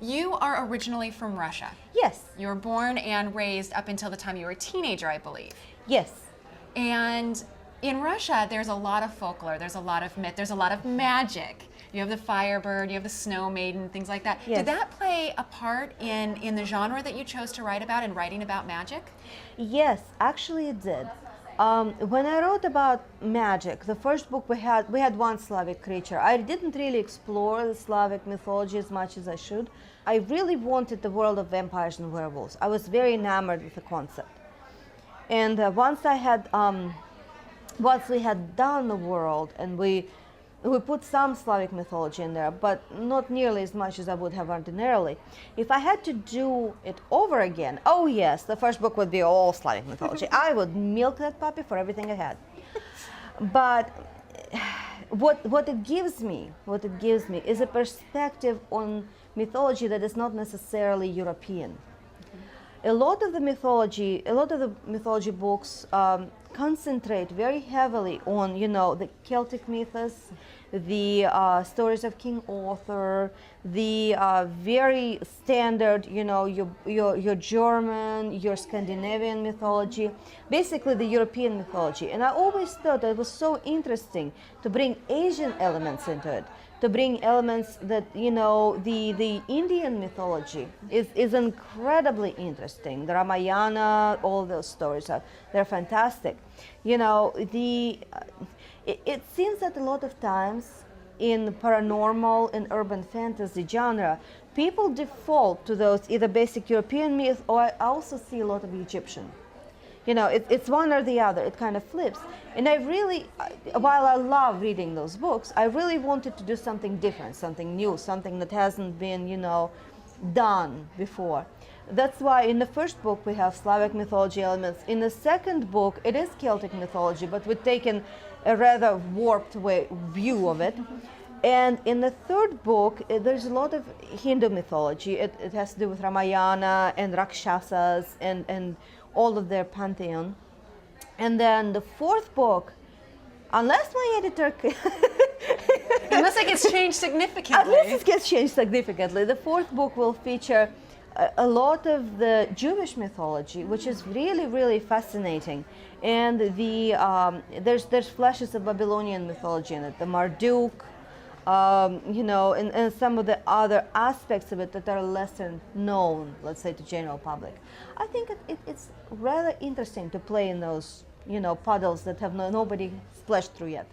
You are originally from Russia. Yes. You were born and raised up until the time you were a teenager, I believe. Yes. And in Russia, there's a lot of folklore, there's a lot of myth, there's a lot of magic. You have the firebird, you have the snow maiden, things like that. Yes. Did that play a part in the genre that you chose to write about and writing about magic? Yes, actually it did. When I wrote about magic, the first book we had one Slavic creature. I didn't really explore the Slavic mythology as much as I should. I really wanted the world of vampires and werewolves. I was very enamored with the concept. And once we had done the world and we put some Slavic mythology in there, but not nearly as much as I would have ordinarily. If I had to do it over again, oh yes, the first book would be all Slavic mythology. I would milk that puppy for everything it had. But what it gives me is a perspective on mythology that is not necessarily European. A lot of the mythology books concentrate very heavily on, the Celtic mythos, the stories of King Arthur, the very standard, your German, your Scandinavian mythology, basically the European mythology. And I always thought that it was so interesting to bring Asian elements into it, to bring elements that, the Indian mythology is incredibly interesting. The Ramayana, all those stories they're fantastic. It seems that a lot of times in paranormal and urban fantasy genre, people default to those either basic European myths, or I also see a lot of Egyptian. It's one or the other. It kind of flips. And I really, while I love reading those books, I really wanted to do something different, something new, something that hasn't been, done before. That's why in the first book we have Slavic mythology elements. In the second book, it is Celtic mythology, but we've taken a rather warped view of it. And in the third book, there's a lot of Hindu mythology. It has to do with Ramayana and Rakshasas and all of their pantheon. And then the fourth book, unless my editor Unless it gets changed significantly. Unless it gets changed significantly, the fourth book will feature a lot of the Jewish mythology, which is really, really fascinating. And there's flashes of Babylonian mythology in it, the Marduk, and some of the other aspects of it that are lesser known, let's say, to general public. I think it's rather interesting to play in those, puddles that have nobody splashed through yet.